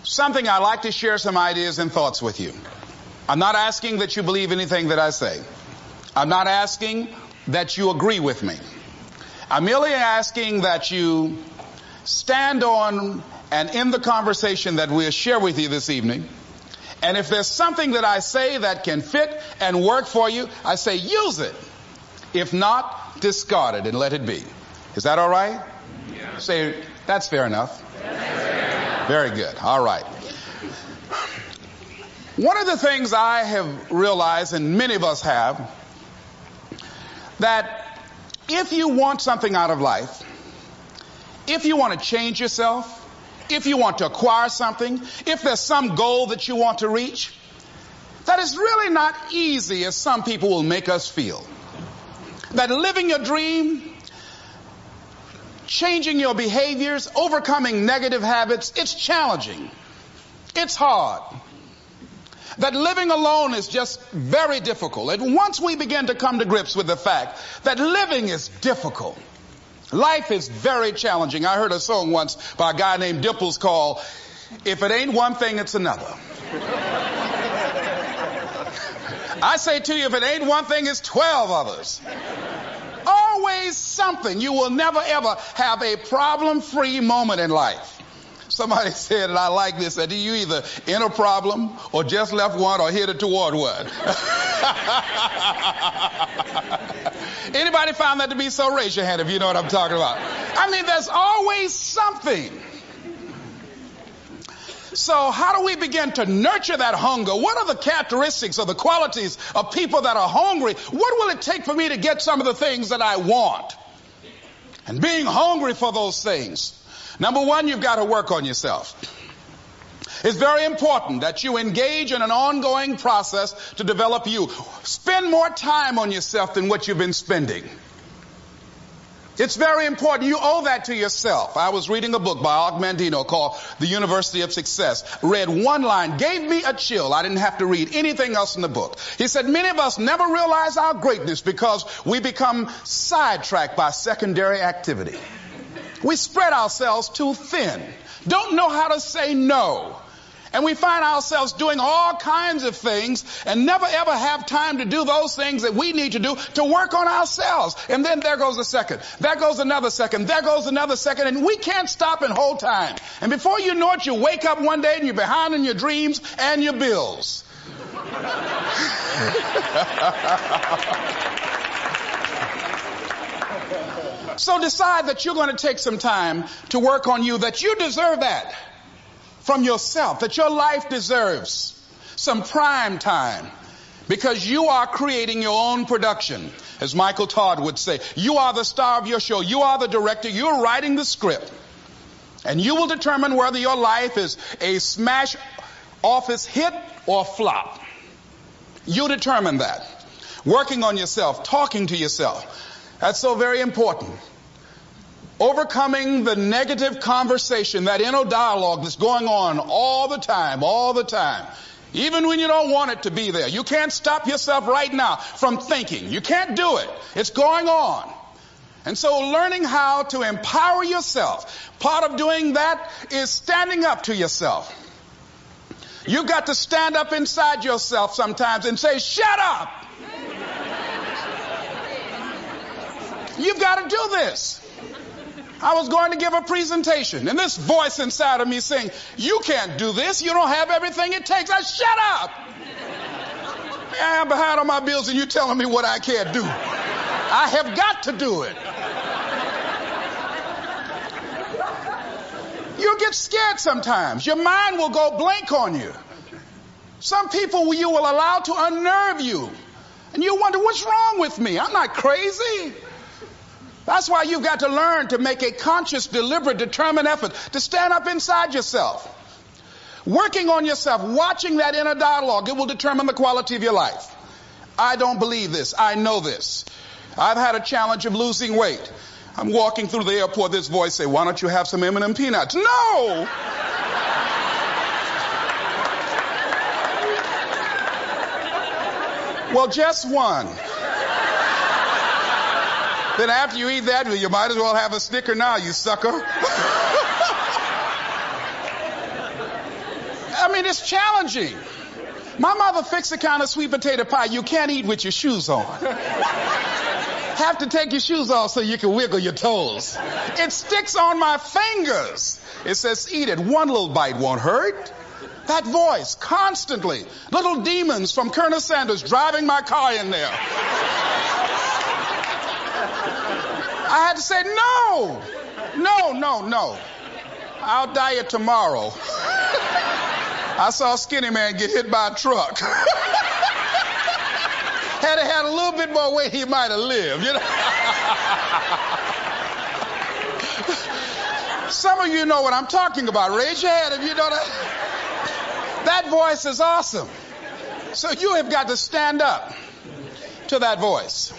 something I'd like to share some ideas and thoughts with you. I'm not asking that you believe anything that I say. I'm not asking that you agree with me. I'm merely asking that you stand on and in the conversation that we'll share with you this evening. And if there's something that I say that can fit and work for you, I say use it. If not, discard it and let it be. Is that all right? Yeah. Say, that's fair enough. Very good. All right. One of the things I have realized, and many of us have, that if you want something out of life, if you want to change yourself, if you want to acquire something, if there's some goal that you want to reach, that is really not easy as some people will make us feel. That living your dream, changing your behaviors, overcoming negative habits, it's challenging. It's hard. That living alone is just very difficult. And once we begin to come to grips with the fact that living is difficult, life is very challenging. I heard a song once by a guy named Dimples called, "If it ain't one thing, it's another." I say to you, if it ain't one thing, it's 12 others. Always something. You will never ever have a problem-free moment in life. Somebody said, and I like this, that you either in a problem or just left one or headed toward one. Anybody found that to be so? Raise your hand if you know what I'm talking about. I mean, there's always something. So how do we begin to nurture that hunger? What are the characteristics or the qualities of people that are hungry? What will it take for me to get some of the things that I want? And being hungry for those things. Number one, you've got to work on yourself. It's very important that you engage in an ongoing process to develop you. Spend more time on yourself than what you've been spending. It's very important. You owe that to yourself. I was reading a book by Og Mandino called The University of Success. Read one line, gave me a chill. I didn't have to read anything else in the book. He said, many of us never realize our greatness because we become sidetracked by secondary activity. We spread ourselves too thin. Don't know how to say no. And we find ourselves doing all kinds of things and never ever have time to do those things that we need to do to work on ourselves. And then there goes a second. There goes another second. There goes another second. And we can't stop and hold time. And before you know it, you wake up one day and you're behind in your dreams and your bills. So decide that you're going to take some time to work on you, that you deserve that from yourself, that your life deserves some prime time because you are creating your own production. As Michael Todd would say, you are the star of your show. You are the director. You're writing the script. And you will determine whether your life is a smash office hit or flop. You determine that. Working on yourself, talking to yourself. That's so very important. Overcoming the negative conversation, that inner dialogue that's going on all the time. Even when you don't want it to be there. You can't stop yourself right now from thinking. You can't do it. It's going on. And so learning how to empower yourself, part of doing that is standing up to yourself. You've got to stand up inside yourself sometimes and say, shut up! You've got to do this. I was going to give a presentation, and this voice inside of me saying, you can't do this. You don't have everything it takes. Shut up! I'm behind on my bills, and you're telling me what I can't do. I have got to do it. You'll get scared sometimes. Your mind will go blank on you. Some people you will allow to unnerve you, and you wonder, what's wrong with me? I'm not crazy. That's why you've got to learn to make a conscious, deliberate, determined effort to stand up inside yourself. Working on yourself, watching that inner dialogue, it will determine the quality of your life. I don't believe this. I know this. I've had a challenge of losing weight. I'm walking through the airport, this voice say, why don't you have some M&M peanuts? No! Well, just one. Then after you eat that, you might as well have a Snicker now, you sucker. mean, it's challenging. My mother fixed a kind of sweet potato pie you can't eat with your shoes on. Have to take your shoes off so you can wiggle your toes. It sticks on my fingers. It says, eat it. One little bite won't hurt. That voice, constantly. Little demons from Colonel Sanders driving my car in there. I had to say, no. I'll diet tomorrow. I saw a skinny man get hit by a truck. Had he had a little bit more weight, he might have lived, you know. Some of you know what I'm talking about. Raise your hand if you know that. That voice is awesome. So you have got to stand up to that voice.